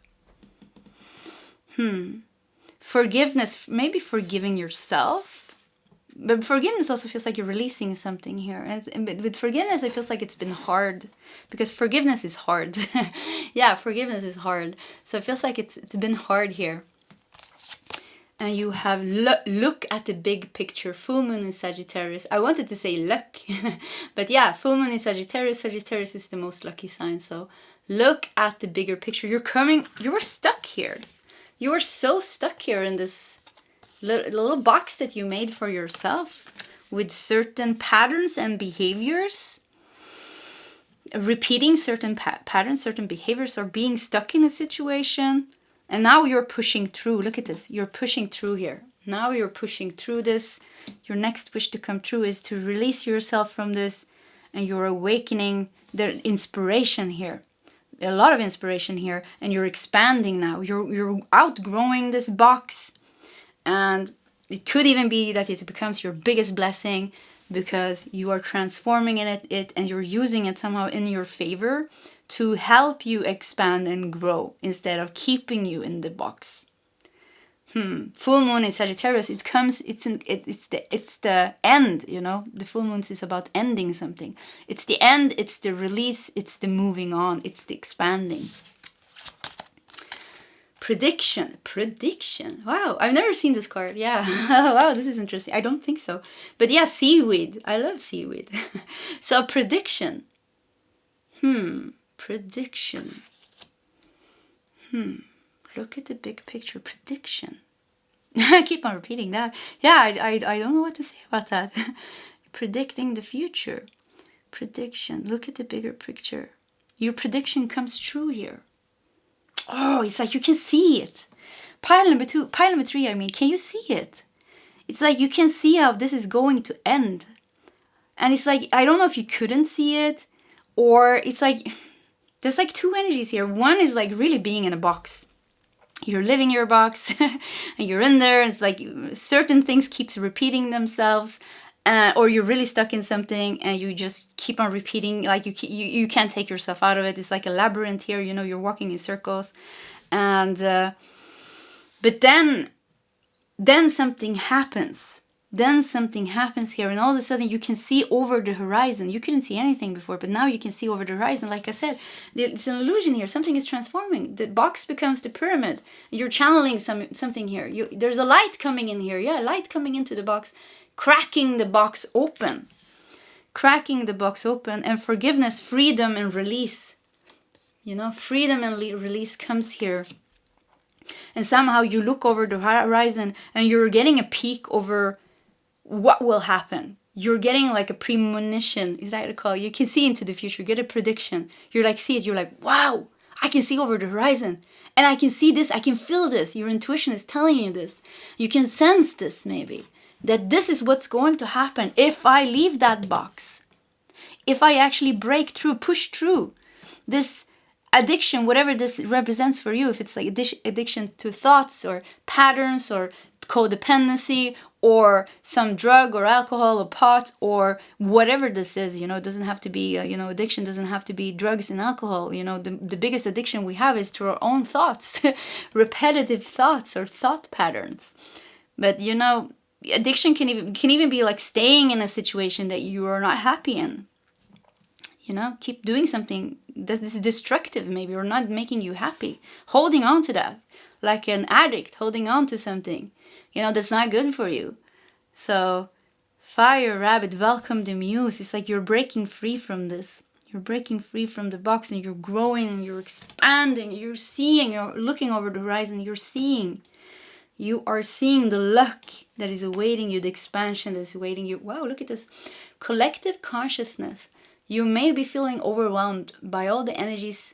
Forgiveness, maybe forgiving yourself. But forgiveness also feels like you're releasing something here. And with forgiveness, it feels like it's been hard. Because forgiveness is hard. Yeah, forgiveness is hard. So it feels like it's been hard here. And you have look at the big picture. Full moon in Sagittarius. I wanted to say luck. But yeah, full moon in Sagittarius. Sagittarius is the most lucky sign. So look at the bigger picture. You were stuck here. You were so stuck here in this little box that you made for yourself. With certain patterns and behaviors. Repeating certain patterns, certain behaviors. Or being stuck in a situation. And now you're pushing through. Look at this. You're pushing through here. Now you're pushing through this. Your next wish to come true is to release yourself from this. And you're awakening the inspiration here. A lot of inspiration here. And you're expanding now. You're outgrowing this box. And it could even be that it becomes your biggest blessing. Because you are transforming it and you're using it somehow in your favor. To help you expand and grow instead of keeping you in the box. Full moon in Sagittarius, it's the end, you know. The full moon is about ending something. It's the end, it's the release, it's the moving on, it's the expanding. Prediction. Wow, I've never seen this card. Yeah, wow, this is interesting. I don't think so. But yeah, seaweed. I love seaweed. So prediction. Prediction. Look at the big picture. Prediction. I keep on repeating that. Yeah, I don't know what to say about that. Predicting the future. Prediction. Look at the bigger picture. Your prediction comes true here. Oh, it's like you can see it. Pile number 3, I mean, can you see it? It's like you can see how this is going to end. And it's like, I don't know if you couldn't see it, or it's like, there's like two energies here. One is like really being in a box. You're living your box and you're in there. And it's like certain things keeps repeating themselves, or you're really stuck in something and you just keep on repeating. Like you can't take yourself out of it. It's like a labyrinth here. You know, you're walking in circles, and but then something happens. Then something happens here, and all of a sudden you can see over the horizon. You couldn't see anything before, but now you can see over the horizon. Like I said, it's an illusion here. Something is transforming. The box becomes the pyramid. You're channeling something here. There's a light coming in here. Yeah, light coming into the box, cracking the box open. Cracking the box open, and forgiveness, freedom, and release. You know, freedom and release comes here. And somehow you look over the horizon and you're getting a peek over what will happen. You're getting like a premonition. Is that what I call it? You can see into the future. You get a prediction. You're like, see it. You're like, wow, I can see over the horizon. And I can see this. I can feel this. Your intuition is telling you this. You can sense this maybe. That this is what's going to happen if I leave that box. If I actually break through, push through this addiction, whatever this represents for you, if it's like addiction to thoughts or patterns or codependency or some drug or alcohol or pot or whatever this is, it doesn't have to be, addiction doesn't have to be drugs and alcohol. The biggest addiction we have is to our own thoughts, repetitive thoughts or thought patterns. But, addiction can even be like staying in a situation that you are not happy in. Keep doing something that is destructive maybe or not making you happy. Holding on to that. Like an addict holding on to something, that's not good for you. So, fire rabbit, welcome the muse. It's like you're breaking free from this. You're breaking free from the box and you're growing and you're expanding. You're seeing, you're looking over the horizon. You are seeing the luck that is awaiting you, the expansion that is awaiting you. Wow, look at this. Collective consciousness. You may be feeling overwhelmed by all the energies.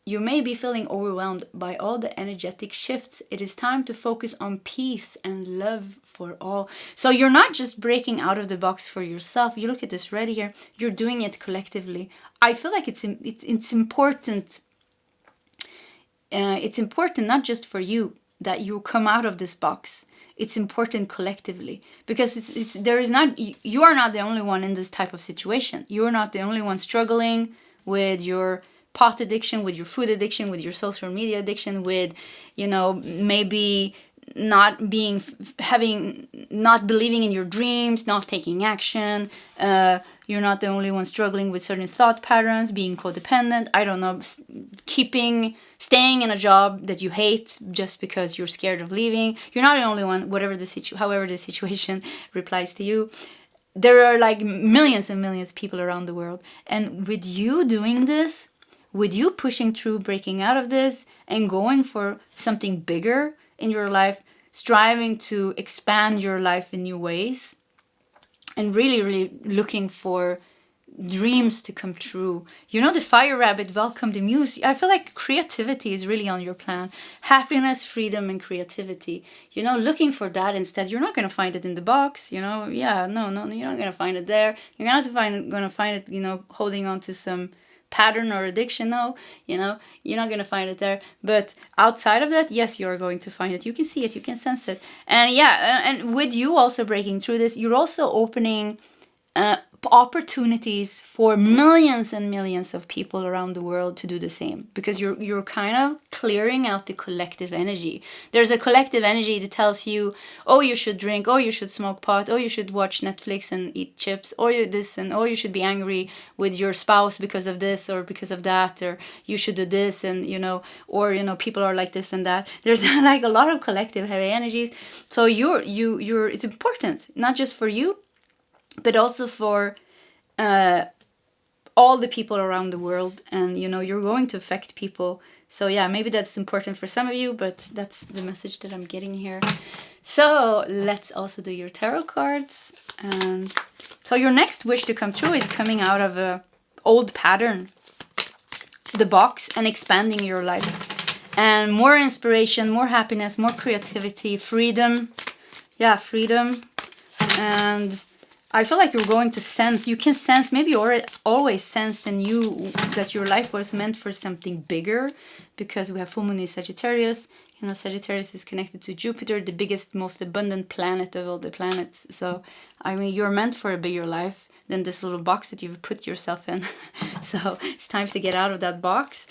You may be feeling overwhelmed by all the energetic shifts. It is time to focus on peace and love for all. So you're not just breaking out of the box for yourself. You look at this right here. You're doing it collectively. I feel like it's important. It's important not just for you that you come out of this box. It's important collectively because you are not the only one in this type of situation. You are not the only one struggling with your pot addiction, with your food addiction, with your social media addiction, with, maybe not believing in your dreams, not taking action. You're not the only one struggling with certain thought patterns, being codependent. I don't know, staying in a job that you hate just because you're scared of leaving. You're not the only one, however the situation replies to you. There are like millions and millions of people around the world. And with you doing this, with you pushing through, breaking out of this, and going for something bigger in your life, striving to expand your life in new ways, and really, really looking for dreams to come true. The fire rabbit, welcome the muse. I feel like creativity is really on your plan. Happiness, freedom, and creativity. Looking for that instead. You're not going to find it in the box, no, you're not going to find it there. You're not going to find it, holding on to some pattern or addiction. No, you're not going to find it there. But outside of that, yes, you're going to find it. You can see it, you can sense it. And and with you also breaking through this, you're also opening opportunities for millions and millions of people around the world to do the same, because you're kind of clearing out the collective energy. There's a collective energy that tells you, oh, you should drink, oh, you should smoke pot, oh, you should watch Netflix and eat chips, or you should be angry with your spouse because of this or because of that, or you should do this, and people are like this and that. There's like a lot of collective heavy energies. So it's important, not just for you, but also for all the people around the world. And, you're going to affect people. So, maybe that's important for some of you, but that's the message that I'm getting here. So, let's also do your tarot cards. And so your next wish to come true is coming out of a old pattern, the box, and expanding your life. And more inspiration, more happiness, more creativity, freedom. Yeah, freedom. And I feel like you're going to sense, you can sense, maybe you always sensed and knew that your life was meant for something bigger, because we have full moon in Sagittarius. Sagittarius is connected to Jupiter, the biggest, most abundant planet of all the planets. So, you're meant for a bigger life than this little box that you've put yourself in. So, it's time to get out of that box.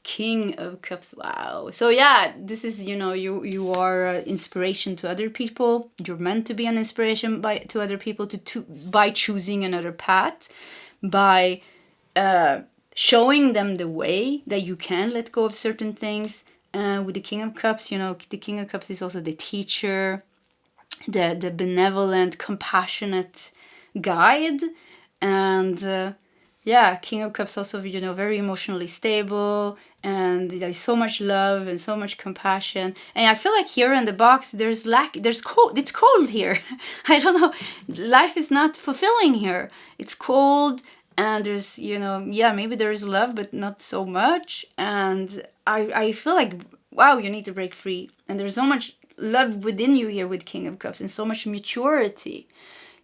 King of Cups, wow. So this is, you are inspiration to other people. You're meant to be an inspiration to other people by choosing another path, by showing them the way that you can let go of certain things. With the King of Cups, the King of Cups is also the teacher, the benevolent, compassionate guide. And King of Cups also, very emotionally stable, and there's so much love and so much compassion. And I feel like here in the box, there's cold. It's cold here. I don't know. Life is not fulfilling here. It's cold, and there's, maybe there is love, but not so much. And I feel like, wow, you need to break free. And there's so much love within you here with King of Cups, and so much maturity,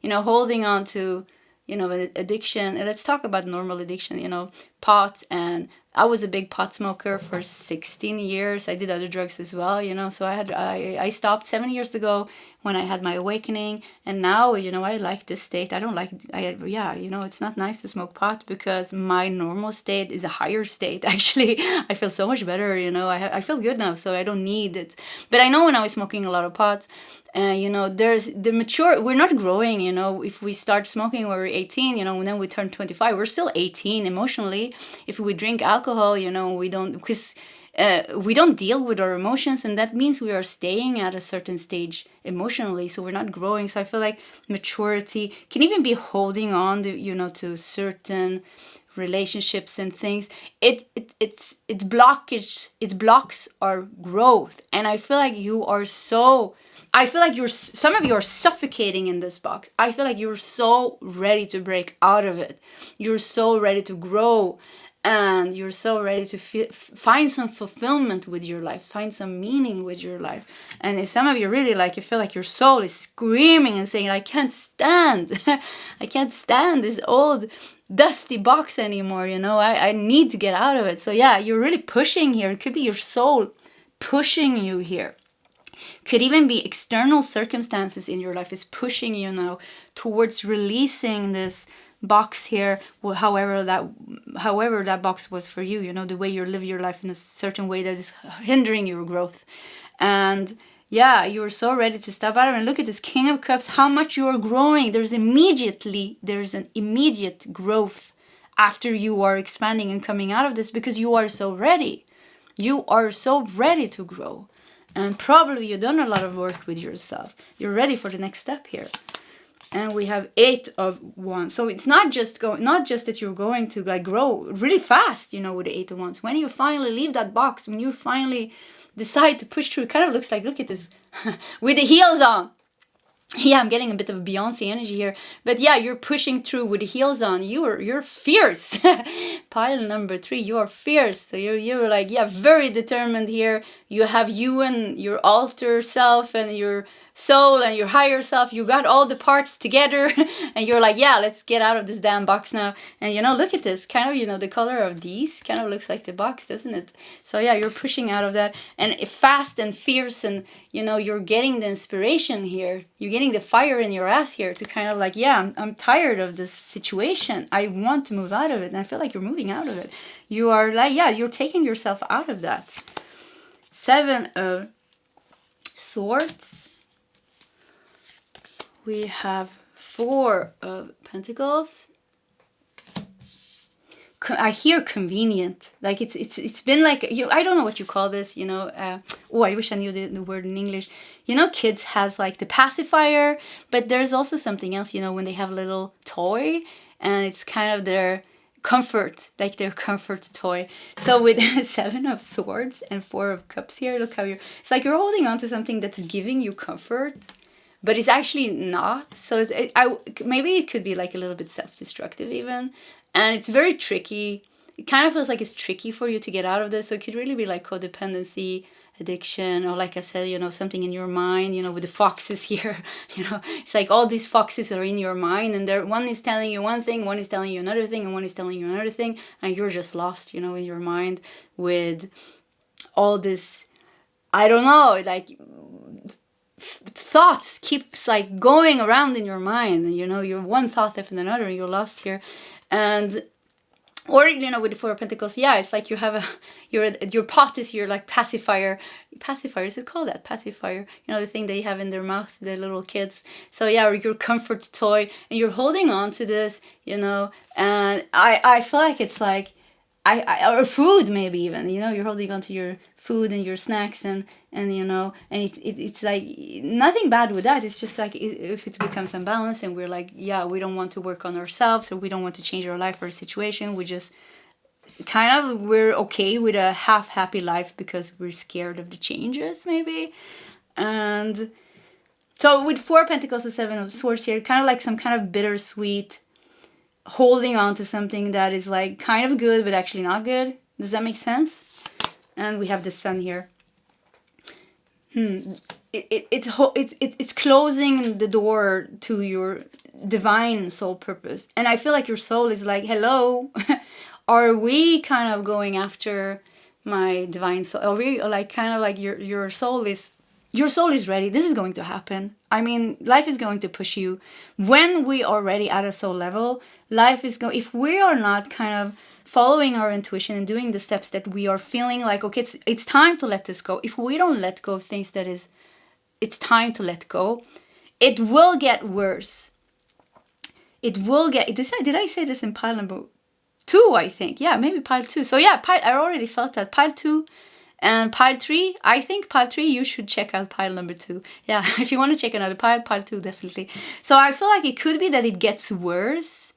holding on to, addiction. And let's talk about normal addiction, pot and I was a big pot smoker for 16 years. I did other drugs as well, you know. So I stopped 7 years ago when I had my awakening, and now, you know, I like this state. I don't like, yeah, you know, it's not nice to smoke pot because my normal state is a higher state. Actually, I feel so much better, you know. I feel good now, so I don't need it. But I know when I was smoking a lot of pot, you know, there's the mature, we're not growing, you know. If we start smoking when we're 18, you know, and then we turn 25, we're still 18 emotionally. If we drink alcohol, you know, we don't, because we don't deal with our emotions, and that means we are staying at a certain stage emotionally, so we're not growing. So I feel like maturity can even be holding on to, you know, to certain relationships and things. It blocks our growth, and I feel like I feel like some of you are suffocating in this box. I feel like you're so ready to break out of it. You're so ready to grow, and you're so ready to find some fulfillment with your life, find some meaning with your life. And some of you really, like, you feel like your soul is screaming and saying, I can't stand I can't stand this old dusty box anymore, you know. I need to get out of it. So yeah, you're really pushing here. It could be your soul pushing you here. Could even be external circumstances in your life is pushing you now towards releasing this box here, however that box was for you, you know, the way you live your life in a certain way that is hindering your growth. And yeah, you're so ready to step out of it. And look at this King of Cups, how much you are growing. There's an immediate growth after you are expanding and coming out of this, because you are so ready. You are so ready to grow. And probably you've done a lot of work with yourself. You're ready for the next step here. And we have 8 of Wands. So it's not just that you're going to like grow really fast, you know, with the 8 of Wands. When you finally leave that box, when you finally decide to push through, it kind of looks like, look at this, with the heels on. Yeah, I'm getting a bit of Beyonce energy here. But yeah, you're pushing through with the heels on. You're fierce. Pile number 3, you are fierce. So you're like, yeah, very determined here. You have you and your alter self and your soul and your higher self. You got all the parts together and you're like, yeah, let's get out of this damn box now. And you know, look at this. Kind of, you know, the color of these kind of looks like the box, doesn't it? So yeah, you're pushing out of that, and fast and fierce, and you know, you're getting the inspiration here. You're getting the fire in your ass here to kind of like, yeah, I'm tired of this situation. I want to move out of it. And I feel like you're moving out of it. You are like, yeah, you're taking yourself out of that. 7 of Swords. We have 4 of Pentacles. I hear convenient. Like it's been like, I don't know what you call this, you know. I wish I knew the word in English. You know, kids has like the pacifier, but there's also something else, you know, when they have a little toy and it's kind of their comfort, like their comfort toy. So with 7 of Swords and 4 of Cups here, look how it's like you're holding on to something that's giving you comfort, but it's actually not. So maybe it could be like a little bit self-destructive even. And it's very tricky. It kind of feels like it's tricky for you to get out of this. So it could really be like codependency, addiction, or like I said, you know, something in your mind, you know, with the foxes here. You know, it's like all these foxes are in your mind, and one is telling you one thing, one is telling you another thing, and one is telling you another thing. And you're just lost, you know, in your mind with all this, I don't know, like thoughts keeps like going around in your mind, and you know, you're one thought after another and you're lost here. And or, you know, with the 4 of Pentacles, yeah, it's like you have your pot is your like pacifier, is it called that? Pacifier, you know, the thing they have in their mouth, the little kids. So yeah, or your comfort toy, and you're holding on to this, you know. And I feel like it's like or food, maybe even, you know, you're holding on to your food and your snacks, and you know, and it's like nothing bad with that. It's just like if it becomes unbalanced and we're like, yeah, we don't want to work on ourselves, or we don't want to change our life or situation, we just kind of, we're okay with a half happy life because we're scared of the changes maybe. And so with 4 of Pentacles and 7 of Swords here, kind of like some kind of bittersweet holding on to something that is like kind of good but actually not good. Does that make sense? And we have the Sun here. It's closing the door to your divine soul purpose. And I feel like your soul is like, hello, Are we kind of going after my divine soul? Are we like kind of like your soul is ready? This is going to happen. I mean, life is going to push you. When we are ready at a soul level, life is going, if we are not kind of following our intuition and doing the steps that we are feeling like, okay, it's time to let this go. If we don't let go of things that it's time to let go, it will get worse. It will get, did I say this in pile number 2, I think? Yeah, maybe pile 2. So yeah, I already felt that. Pile 2 and pile 3, I think pile 3, you should check out pile number 2. Yeah, if you want to check another pile 2, definitely. So I feel like it could be that it gets worse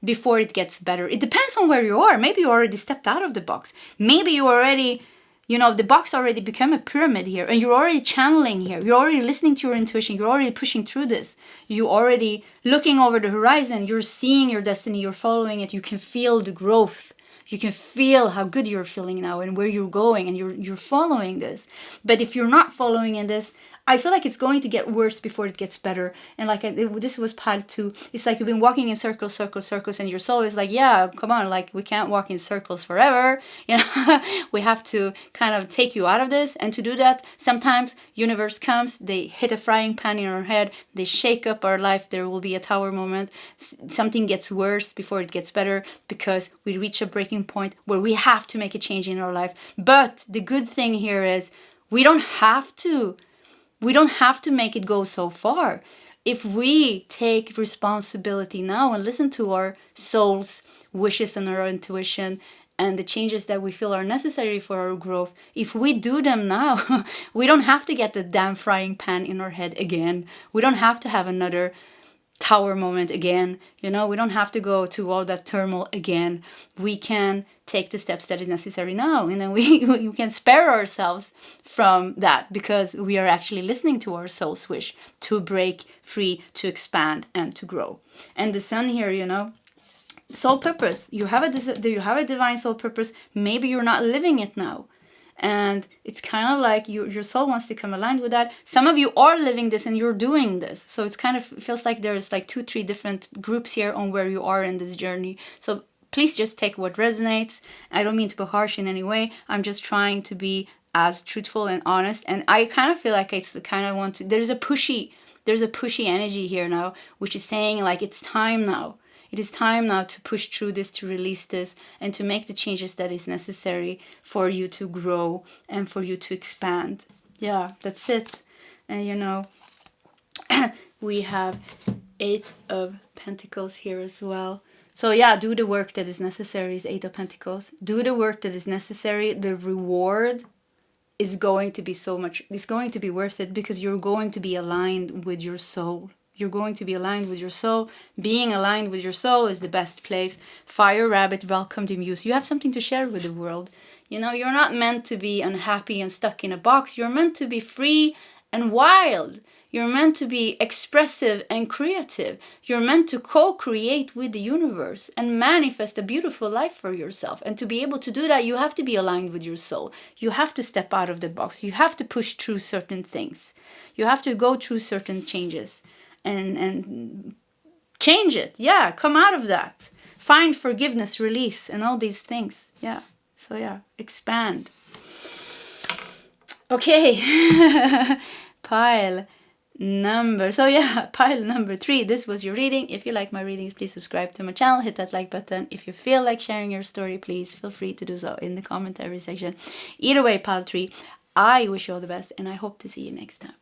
before it gets better. It depends on where you are. Maybe you already stepped out of the box. Maybe you already, the box already become a pyramid here, and you're already channeling here. You're already listening to your intuition. You're already pushing through this. You're already looking over the horizon. You're seeing your destiny. You're following it. You can feel the growth. You can feel how good you're feeling now and where you're going, and you're following this. But if you're not following in this, I feel like it's going to get worse before it gets better. And like this was pile 2. It's like you've been walking in circles, and your soul is like, yeah, come on, like we can't walk in circles forever. We have to kind of take you out of this. And to do that, sometimes universe comes, they hit a frying pan in our head, they shake up our life. There will be a tower moment. Something gets worse before it gets better because we reach a breaking point where we have to make a change in our life. But the good thing here is we don't have to make it go so far. If we take responsibility now and listen to our soul's wishes and our intuition and the changes that we feel are necessary for our growth, if we do them now, we don't have to get the damn frying pan in our head again. We don't have to have another tower moment again. We don't have to go to all that turmoil again. We can take the steps that is necessary now, and then we can spare ourselves from that because we are actually listening to our soul's wish to break free, to expand, and to grow. And the sun here, soul purpose. You have a divine soul purpose. Maybe you're not living it now. And it's kind of like your soul wants to come aligned with that. Some of you are living this and you're doing this. So it's kind of feels like there's like 2-3 different groups here on where you are in this journey. So please just take what resonates. I don't mean to be harsh in any way. I'm just trying to be as truthful and honest. And I kind of feel like there's a pushy energy here now, which is saying like it's time now. It is time now to push through this, to release this, and to make the changes that is necessary for you to grow and for you to expand. Yeah, that's it. And we have 8 of Pentacles here as well. So yeah, do the work that is necessary is 8 of Pentacles. Do the work that is necessary. The reward is going to be it's going to be worth it because you're going to be aligned with your soul. You're going to be aligned with your soul. Being aligned with your soul is the best place. Fire Rabbit, welcome to Muse. You have something to share with the world. You're not meant to be unhappy and stuck in a box. You're meant to be free and wild. You're meant to be expressive and creative. You're meant to co-create with the universe and manifest a beautiful life for yourself. And to be able to do that, you have to be aligned with your soul. You have to step out of the box. You have to push through certain things. You have to go through certain changes. And change it. Yeah, come out of that. Find forgiveness, release, and all these things. Yeah. So yeah, expand. Okay. Pile number 3. This was your reading. If you like my readings, please subscribe to my channel. Hit that like button. If you feel like sharing your story, please feel free to do so in the commentary section. Either way, pile 3, I wish you all the best, and I hope to see you next time.